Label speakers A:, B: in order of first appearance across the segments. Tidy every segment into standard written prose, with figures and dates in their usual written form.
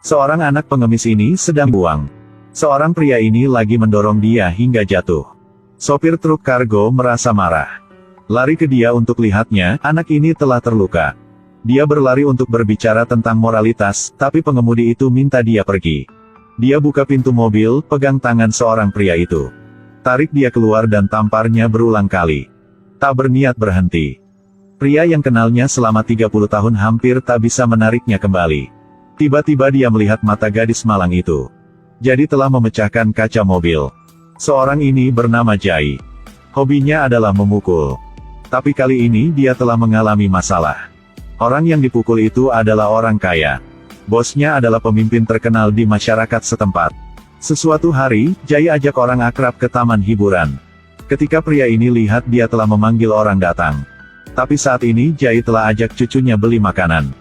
A: Seorang anak pengemis ini sedang buang. Seorang pria ini lagi mendorong dia hingga jatuh. Sopir truk kargo merasa marah. Lari ke dia untuk lihatnya, anak ini telah terluka. Dia berlari untuk berbicara tentang moralitas, tapi pengemudi itu minta dia pergi. Dia buka pintu mobil, pegang tangan seorang pria itu. Tarik dia keluar dan tamparnya berulang kali. Tak berniat berhenti. Pria yang kenalnya selama 30 tahun hampir tak bisa menariknya kembali. Tiba-tiba dia melihat mata gadis malang itu. Jadi telah memecahkan kaca mobil. Seorang ini bernama Jai. Hobinya adalah memukul. Tapi kali ini dia telah mengalami masalah. Orang yang dipukul itu adalah orang kaya. Bosnya adalah pemimpin terkenal di masyarakat setempat. Sesuatu hari, Jai ajak orang akrab ke taman hiburan. Ketika pria ini lihat dia telah memanggil orang datang. Tapi saat ini Jai telah ajak cucunya beli makanan.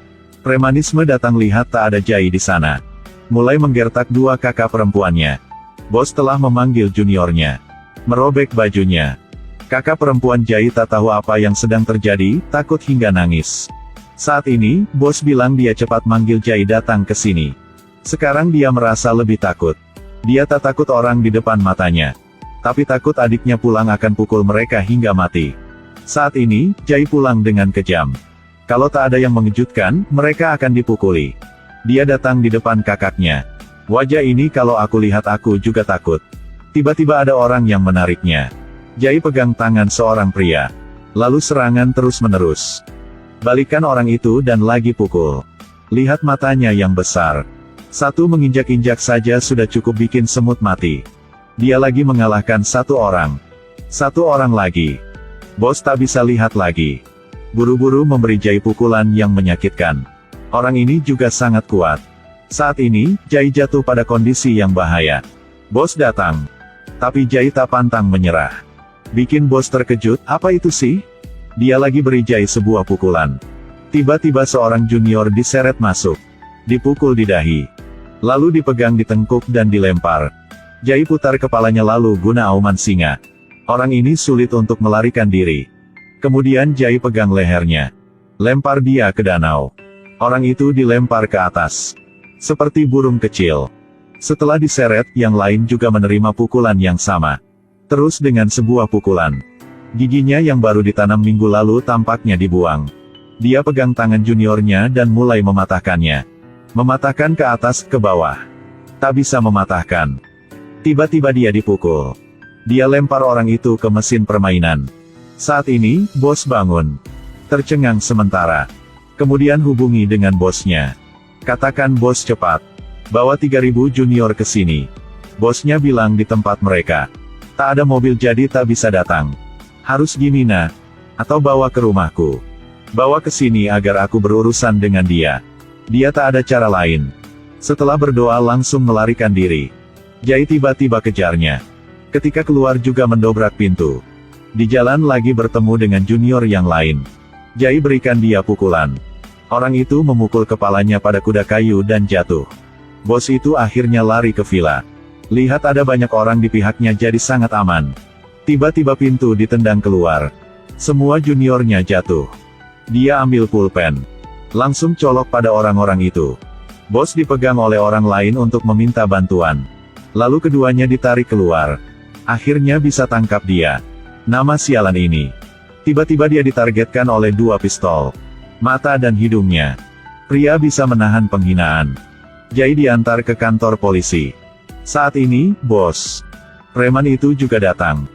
A: Premanisme datang lihat tak ada Jai di sana. Mulai menggertak dua kakak perempuannya. Bos telah memanggil juniornya. Merobek bajunya. Kakak perempuan Jai tak tahu apa yang sedang terjadi, takut hingga nangis. Saat ini, bos bilang dia cepat manggil Jai datang ke sini. Sekarang dia merasa lebih takut. Dia tak takut orang di depan matanya. Tapi takut adiknya pulang akan pukul mereka hingga mati. Saat ini, Jai pulang dengan kejam. Kalau tak ada yang mengejutkan, mereka akan dipukuli. Dia datang di depan kakaknya. Wajah ini kalau aku lihat aku juga takut. Tiba-tiba ada orang yang menariknya. Jai pegang tangan seorang pria. Lalu serangan terus-menerus. Balikan orang itu dan lagi pukul. Lihat matanya yang besar. Satu menginjak-injak saja sudah cukup bikin semut mati. Dia lagi mengalahkan satu orang. Satu orang lagi. Bos tak bisa lihat lagi. Buru-buru memberi Jai pukulan yang menyakitkan. Orang ini juga sangat kuat. Saat ini, Jai jatuh pada kondisi yang bahaya. Bos datang. Tapi Jai tak pantang menyerah. Bikin bos terkejut, apa itu sih? Dia lagi beri Jai sebuah pukulan. Tiba-tiba seorang junior diseret masuk. Dipukul di dahi. Lalu dipegang di tengkuk dan dilempar. Jai putar kepalanya lalu guna auman singa. Orang ini sulit untuk melarikan diri. Kemudian Jai pegang lehernya. Lempar dia ke danau. Orang itu dilempar ke atas. Seperti burung kecil. Setelah diseret, yang lain juga menerima pukulan yang sama. Terus dengan sebuah pukulan. Giginya yang baru ditanam minggu lalu tampaknya dibuang. Dia pegang tangan juniornya dan mulai mematahkannya. Mematahkan ke atas, ke bawah. Tak bisa mematahkan. Tiba-tiba dia dipukul. Dia lempar orang itu ke mesin permainan. Saat ini, bos bangun. Tercengang sementara. Kemudian hubungi dengan bosnya. Katakan bos cepat. Bawa 3000 junior ke sini. Bosnya bilang di tempat mereka. Tak ada mobil jadi tak bisa datang. Harus gini nah. Atau bawa ke rumahku. Bawa ke sini agar aku berurusan dengan dia. Dia tak ada cara lain. Setelah berdoa langsung melarikan diri. Jai tiba-tiba kejarnya. Ketika keluar juga mendobrak pintu. Di jalan lagi bertemu dengan junior yang lain. Jai berikan dia pukulan. Orang itu memukul kepalanya pada kuda kayu dan jatuh. Bos itu akhirnya lari ke villa. Lihat ada banyak orang di pihaknya jadi sangat aman. Tiba-tiba pintu ditendang keluar. Semua juniornya jatuh. Dia ambil pulpen. Langsung colok pada orang-orang itu. Bos dipegang oleh orang lain untuk meminta bantuan. Lalu keduanya ditarik keluar. Akhirnya bisa tangkap dia. Nama sialan ini. Tiba-tiba dia ditargetkan oleh 2 pistol. Mata dan hidungnya. Pria bisa menahan penghinaan. Jai diantar ke kantor polisi. Saat ini, bos preman itu juga datang.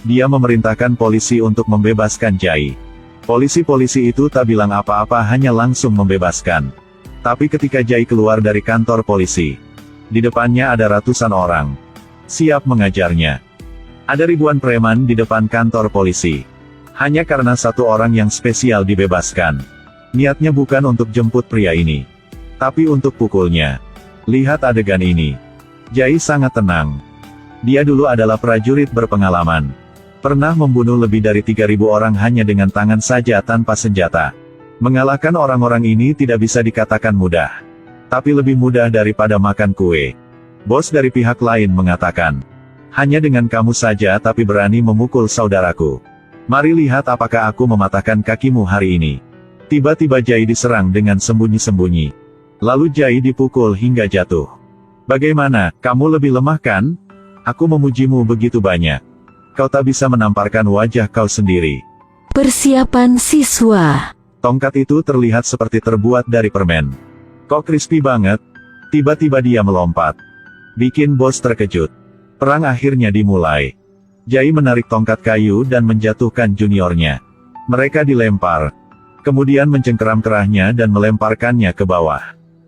A: Dia memerintahkan polisi untuk membebaskan Jai. Polisi-polisi itu tak bilang apa-apa hanya langsung membebaskan. Tapi ketika Jai keluar dari kantor polisi, di depannya ada ratusan orang. Siap mengajarnya. Ada ribuan preman di depan kantor polisi. Hanya karena satu orang yang spesial dibebaskan. Niatnya bukan untuk jemput pria ini. Tapi untuk pukulnya. Lihat adegan ini. Jai sangat tenang. Dia dulu adalah prajurit berpengalaman. Pernah membunuh lebih dari 3000 orang hanya dengan tangan saja tanpa senjata. Mengalahkan orang-orang ini tidak bisa dikatakan mudah. Tapi lebih mudah daripada makan kue. Bos dari pihak lain mengatakan. Hanya dengan kamu saja tapi berani memukul saudaraku. Mari lihat apakah aku mematahkan kakimu hari ini. Tiba-tiba Jai diserang dengan sembunyi-sembunyi. Lalu Jai dipukul hingga jatuh. Bagaimana, kamu lebih lemah kan? Aku memujimu begitu banyak. Kau tak bisa menamparkan wajah kau sendiri.
B: Persiapan siswa.
A: Tongkat itu terlihat seperti terbuat dari permen. Kok crispy banget? Tiba-tiba dia melompat. Bikin bos terkejut. Perang akhirnya dimulai. Jai menarik tongkat kayu dan menjatuhkan juniornya. Mereka dilempar. Kemudian mencengkeram kerahnya dan melemparkannya ke bawah.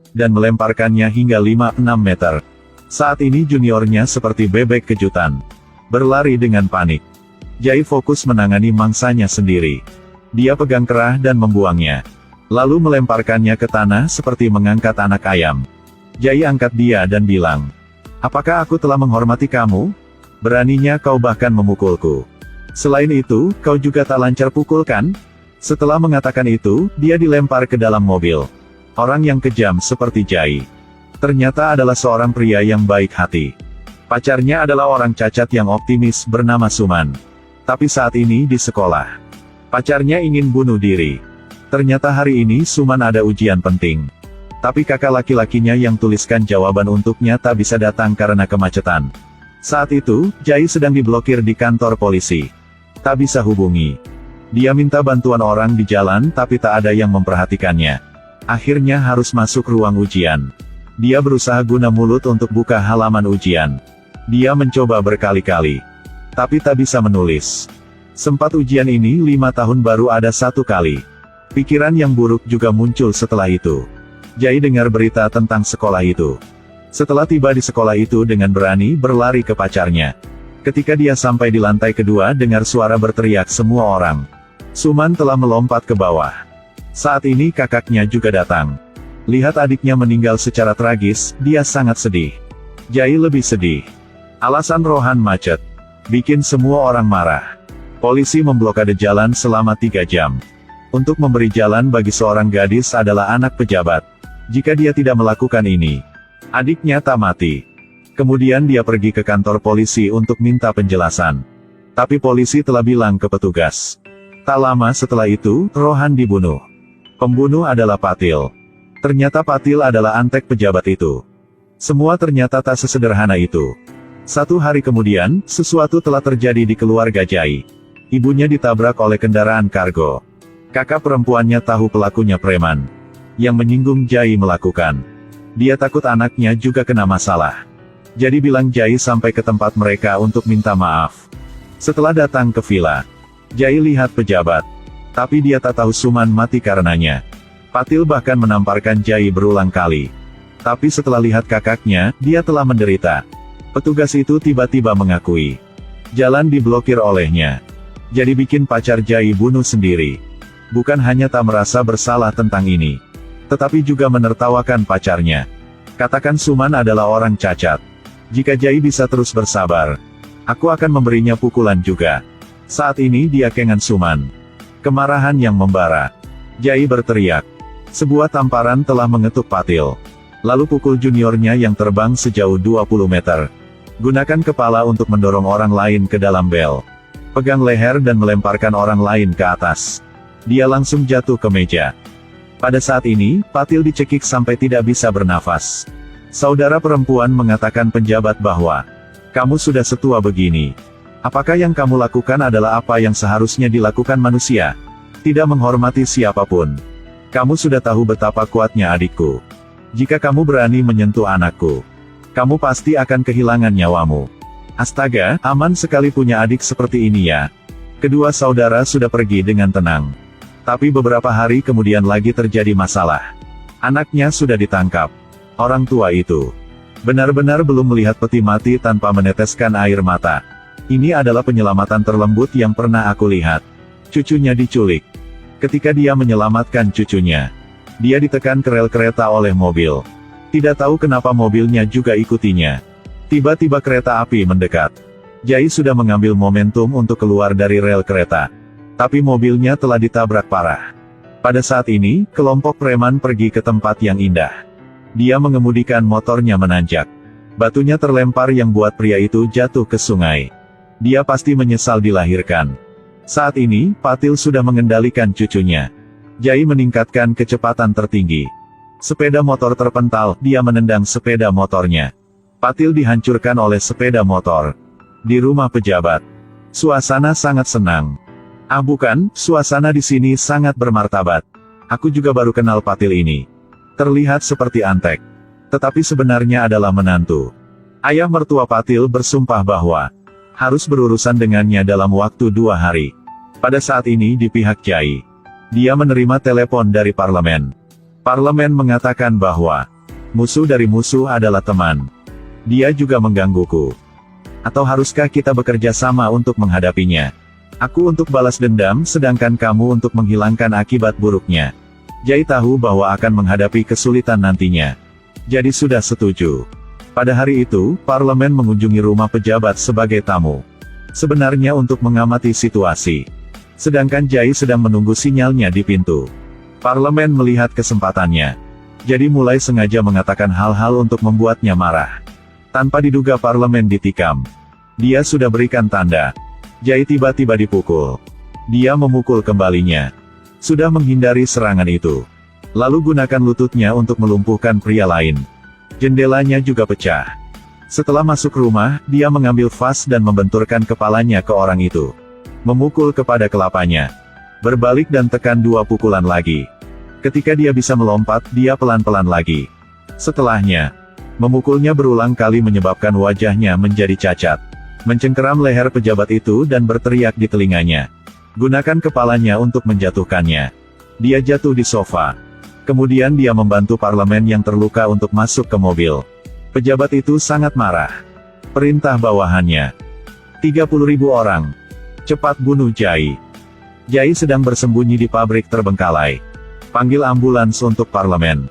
A: Dan melemparkannya hingga 5-6 meter. Saat ini juniornya seperti bebek kejutan. Berlari dengan panik. Jai fokus menangani mangsanya sendiri. Dia pegang kerah dan membuangnya. Lalu melemparkannya ke tanah seperti mengangkat anak ayam. Jai angkat dia dan bilang, "Apakah aku telah menghormati kamu? Beraninya kau bahkan memukulku. Selain itu, kau juga tak lancar pukul kan?" Setelah mengatakan itu, dia dilempar ke dalam mobil. Orang yang kejam seperti Jai. Ternyata adalah seorang pria yang baik hati. Pacarnya adalah orang cacat yang optimis bernama Suman. Tapi saat ini di sekolah, pacarnya ingin bunuh diri. Ternyata hari ini Suman ada ujian penting. Tapi kakak laki-lakinya yang tuliskan jawaban untuknya tak bisa datang karena kemacetan. Saat itu, Jai sedang diblokir di kantor polisi. Tak bisa hubungi. Dia minta bantuan orang di jalan tapi tak ada yang memperhatikannya. Akhirnya harus masuk ruang ujian. Dia berusaha guna mulut untuk buka halaman ujian. Dia mencoba berkali-kali. Tapi tak bisa menulis. Sempat ujian ini 5 tahun baru ada 1 kali. Pikiran yang buruk juga muncul setelah itu. Jai dengar berita tentang sekolah itu. Setelah tiba di sekolah itu dengan berani berlari ke pacarnya. Ketika dia sampai di lantai kedua dengar suara berteriak semua orang. Suman telah melompat ke bawah. Saat ini kakaknya juga datang. Lihat adiknya meninggal secara tragis, dia sangat sedih. Jai lebih sedih. Alasan Rohan macet. Bikin semua orang marah. Polisi memblokade jalan selama 3 jam. Untuk memberi jalan bagi seorang gadis adalah anak pejabat. Jika dia tidak melakukan ini, adiknya tak mati. Kemudian dia pergi ke kantor polisi untuk minta penjelasan. Tapi polisi telah bilang ke petugas. Tak lama setelah itu, Rohan dibunuh. Pembunuh adalah Patil. Ternyata Patil adalah antek pejabat itu. Semua ternyata tak sesederhana itu. 1 hari kemudian, sesuatu telah terjadi di keluarga Jai. Ibunya ditabrak oleh kendaraan kargo. Kakak perempuannya tahu pelakunya preman. Yang menyinggung Jai melakukan. Dia takut anaknya juga kena masalah. Jadi bilang Jai sampai ke tempat mereka untuk minta maaf. Setelah datang ke villa, Jai lihat pejabat. Tapi dia tak tahu Suman mati karenanya. Patil bahkan menamparkan Jai berulang kali. Tapi setelah lihat kakaknya, dia telah menderita. Petugas itu tiba-tiba mengakui. Jalan diblokir olehnya. Jadi bikin pacar Jai bunuh sendiri. Bukan hanya tak merasa bersalah tentang ini. Tetapi juga menertawakan pacarnya. Katakan Suman adalah orang cacat. Jika Jai bisa terus bersabar, aku akan memberinya pukulan juga. Saat ini dia kengan Suman. Kemarahan yang membara. Jai berteriak. Sebuah tamparan telah mengetuk Patil. Lalu pukul juniornya yang terbang sejauh 20 meter. Gunakan kepala untuk mendorong orang lain ke dalam bel. Pegang leher dan melemparkan orang lain ke atas. Dia langsung jatuh ke meja. Pada saat ini, Patil dicekik sampai tidak bisa bernafas. Saudara perempuan mengatakan penjabat bahwa, "Kamu sudah setua begini. Apakah yang kamu lakukan adalah apa yang seharusnya dilakukan manusia? Tidak menghormati siapapun. Kamu sudah tahu betapa kuatnya adikku. Jika kamu berani menyentuh anakku, kamu pasti akan kehilangan nyawamu." Astaga, aman sekali punya adik seperti ini ya. Kedua saudara sudah pergi dengan tenang. Tapi beberapa hari kemudian lagi terjadi masalah. Anaknya sudah ditangkap. Orang tua itu benar-benar belum melihat peti mati tanpa meneteskan air mata. Ini adalah penyelamatan terlembut yang pernah aku lihat. Cucunya diculik. Ketika dia menyelamatkan cucunya, dia ditekan ke rel kereta oleh mobil. Tidak tahu kenapa mobilnya juga ikutinya. Tiba-tiba kereta api mendekat. Jai sudah mengambil momentum untuk keluar dari rel kereta. Tapi mobilnya telah ditabrak parah. Pada saat ini, kelompok preman pergi ke tempat yang indah. Dia mengemudikan motornya menanjak. Batunya terlempar yang buat pria itu jatuh ke sungai. Dia pasti menyesal dilahirkan. Saat ini, Patil sudah mengendalikan cucunya. Jai meningkatkan kecepatan tertinggi. Sepeda motor terpental, dia menendang sepeda motornya. Patil dihancurkan oleh sepeda motor. Di rumah pejabat. Suasana sangat senang. Ah bukan, suasana di sini sangat bermartabat. Aku juga baru kenal Patil ini. Terlihat seperti antek. Tetapi sebenarnya adalah menantu. Ayah mertua Patil bersumpah bahwa harus berurusan dengannya dalam waktu 2 hari. Pada saat ini di pihak Jai. Dia menerima telepon dari parlemen. Parlemen mengatakan bahwa musuh dari musuh adalah teman. Dia juga menggangguku. Atau haruskah kita bekerja sama untuk menghadapinya? Aku untuk balas dendam sedangkan kamu untuk menghilangkan akibat buruknya. Jai tahu bahwa akan menghadapi kesulitan nantinya. Jadi sudah setuju. Pada hari itu, parlemen mengunjungi rumah pejabat sebagai tamu. Sebenarnya untuk mengamati situasi. Sedangkan Jai sedang menunggu sinyalnya di pintu. Parlemen melihat kesempatannya. Jadi mulai sengaja mengatakan hal-hal untuk membuatnya marah. Tanpa diduga parlemen ditikam. Dia sudah berikan tanda. Jai tiba-tiba dipukul. Dia memukul kembalinya. Sudah menghindari serangan itu. Lalu gunakan lututnya untuk melumpuhkan pria lain. Jendelanya juga pecah. Setelah masuk rumah, dia mengambil vas dan membenturkan kepalanya ke orang itu. Memukul kepada kelapanya. Berbalik dan tekan 2 pukulan lagi. Ketika dia bisa melompat, dia pelan-pelan lagi. Setelahnya, memukulnya berulang kali menyebabkan wajahnya menjadi cacat. Mencengkeram leher pejabat itu dan berteriak di telinganya. Gunakan kepalanya untuk menjatuhkannya. Dia jatuh di sofa. Kemudian dia membantu parlemen yang terluka untuk masuk ke mobil. Pejabat itu sangat marah. Perintah bawahannya. 30.000 orang. Cepat bunuh Jai. Jai sedang bersembunyi di pabrik terbengkalai. Panggil ambulans untuk parlemen.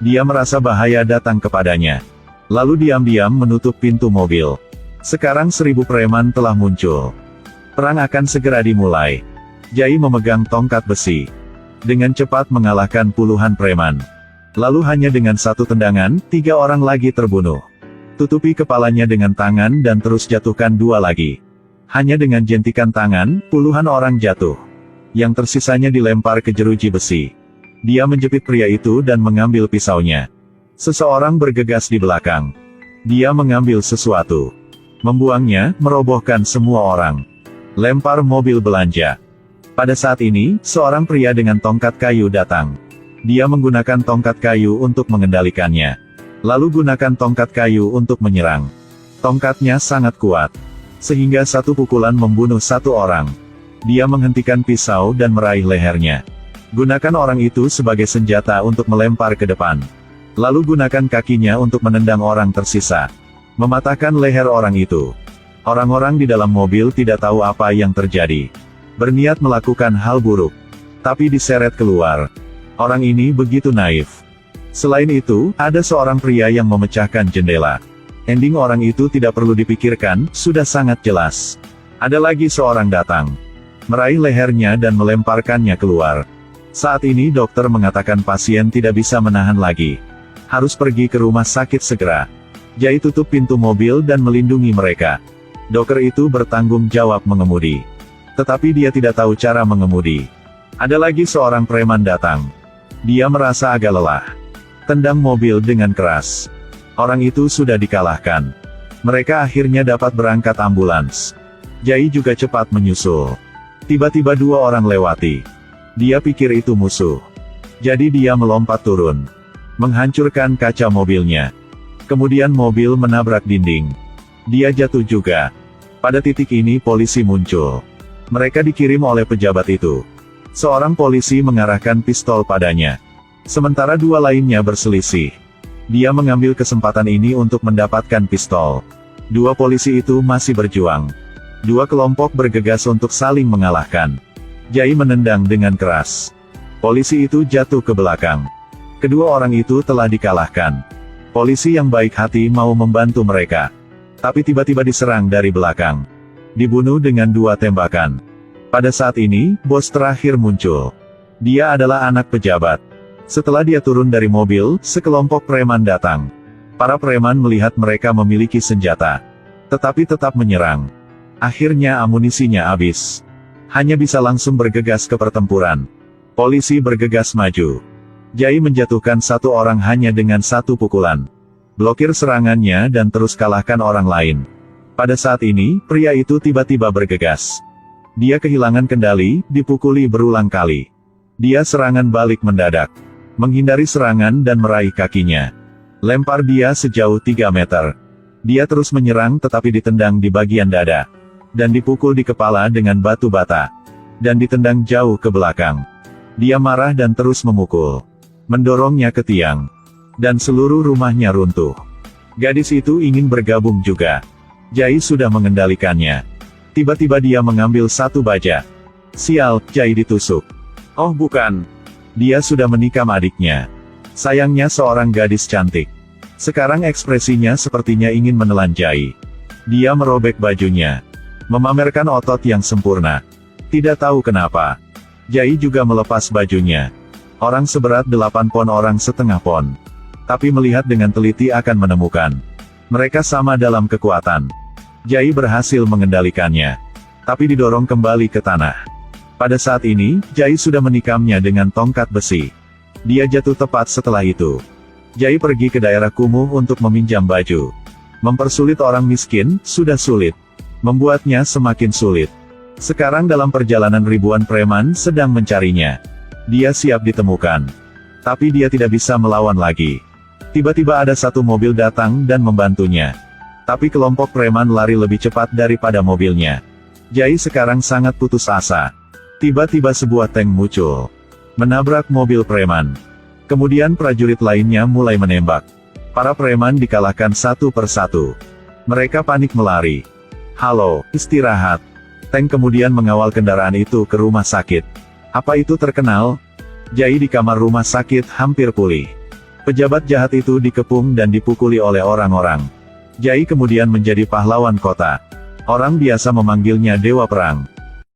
A: Dia merasa bahaya datang kepadanya. Lalu diam-diam menutup pintu mobil. Sekarang 1000 preman telah muncul. Perang akan segera dimulai. Jai memegang tongkat besi. Dengan cepat mengalahkan puluhan preman. Lalu hanya dengan 1 tendangan, 3 orang lagi terbunuh. Tutupi kepalanya dengan tangan dan terus jatuhkan 2 lagi. Hanya dengan jentikan tangan, puluhan orang jatuh. Yang tersisanya dilempar ke jeruji besi. Dia menjepit pria itu dan mengambil pisaunya. Seseorang bergegas di belakang. Dia mengambil sesuatu. Membuangnya, merobohkan semua orang. Lempar mobil belanja. Pada saat ini, seorang pria dengan tongkat kayu datang. Dia menggunakan tongkat kayu untuk mengendalikannya. Lalu gunakan tongkat kayu untuk menyerang. Tongkatnya sangat kuat. Sehingga 1 pukulan membunuh 1 orang. Dia menghentikan pisau dan meraih lehernya. Gunakan orang itu sebagai senjata untuk melempar ke depan. Lalu gunakan kakinya untuk menendang orang tersisa. Mematahkan leher orang itu. Orang-orang di dalam mobil tidak tahu apa yang terjadi. Berniat melakukan hal buruk. Tapi diseret keluar. Orang ini begitu naif. Selain itu, ada seorang pria yang memecahkan jendela. Ending orang itu tidak perlu dipikirkan, sudah sangat jelas. Ada lagi seorang datang. Meraih lehernya dan melemparkannya keluar. Saat ini dokter mengatakan pasien tidak bisa menahan lagi. Harus pergi ke rumah sakit segera. Jai tutup pintu mobil dan melindungi mereka. Dokter itu bertanggung jawab mengemudi. Tetapi dia tidak tahu cara mengemudi. Ada lagi seorang preman datang. Dia merasa agak lelah. Tendang mobil dengan keras. Orang itu sudah dikalahkan. Mereka akhirnya dapat berangkat ambulans. Jai juga cepat menyusul. Tiba-tiba 2 orang lewati. Dia pikir itu musuh. Jadi dia melompat turun. Menghancurkan kaca mobilnya. Kemudian mobil menabrak dinding. Dia jatuh juga. Pada titik ini polisi muncul. Mereka dikirim oleh pejabat itu. Seorang polisi mengarahkan pistol padanya. Sementara 2 lainnya berselisih. Dia mengambil kesempatan ini untuk mendapatkan pistol. 2 polisi itu masih berjuang. 2 kelompok bergegas untuk saling mengalahkan. Jai menendang dengan keras. Polisi itu jatuh ke belakang. Kedua orang itu telah dikalahkan. Polisi yang baik hati mau membantu mereka. Tapi tiba-tiba diserang dari belakang. Dibunuh dengan 2 tembakan. Pada saat ini, bos terakhir muncul. Dia adalah anak pejabat. Setelah dia turun dari mobil, sekelompok preman datang. Para preman melihat mereka memiliki senjata. Tetapi tetap menyerang. Akhirnya amunisinya habis. Hanya bisa langsung bergegas ke pertempuran. Polisi bergegas maju. Jai menjatuhkan satu orang hanya dengan satu pukulan. Blokir serangannya dan terus kalahkan orang lain. Pada saat ini, pria itu tiba-tiba bergegas. Dia kehilangan kendali, dipukuli berulang kali. Dia serangan balik mendadak. Menghindari serangan dan meraih kakinya. Lempar dia sejauh 3 meter. Dia terus menyerang tetapi ditendang di bagian dada. Dan dipukul di kepala dengan batu bata. Dan ditendang jauh ke belakang. Dia marah dan terus memukul. Mendorongnya ke tiang. Dan seluruh rumahnya runtuh. Gadis itu ingin bergabung juga. Jai sudah mengendalikannya. Tiba-tiba dia mengambil satu baja. Sial, Jai ditusuk. Oh bukan. Dia sudah menikam adiknya. Sayangnya seorang gadis cantik. Sekarang ekspresinya sepertinya ingin menelan Jai. Dia merobek bajunya. Memamerkan otot yang sempurna. Tidak tahu kenapa. Jai juga melepas bajunya. Orang seberat 8 pon orang setengah pon. Tapi melihat dengan teliti akan menemukan. Mereka sama dalam kekuatan. Jai berhasil mengendalikannya. Tapi didorong kembali ke tanah. Pada saat ini, Jai sudah menikamnya dengan tongkat besi. Dia jatuh tepat setelah itu. Jai pergi ke daerah kumuh untuk meminjam baju. Mempersulit orang miskin, sudah sulit. Membuatnya semakin sulit. Sekarang dalam perjalanan ribuan preman sedang mencarinya. Dia siap ditemukan. Tapi dia tidak bisa melawan lagi. Tiba-tiba ada satu mobil datang dan membantunya. Tapi kelompok preman lari lebih cepat daripada mobilnya. Jai sekarang sangat putus asa. Tiba-tiba sebuah tank muncul. Menabrak mobil preman. Kemudian prajurit lainnya mulai menembak. Para preman dikalahkan satu persatu. Mereka panik melari. Halo, istirahat. Tank kemudian mengawal kendaraan itu ke rumah sakit. Apa itu terkenal? Jai di kamar rumah sakit hampir pulih. Pejabat jahat itu dikepung dan dipukuli oleh orang-orang. Jai kemudian menjadi pahlawan kota. Orang biasa memanggilnya dewa perang.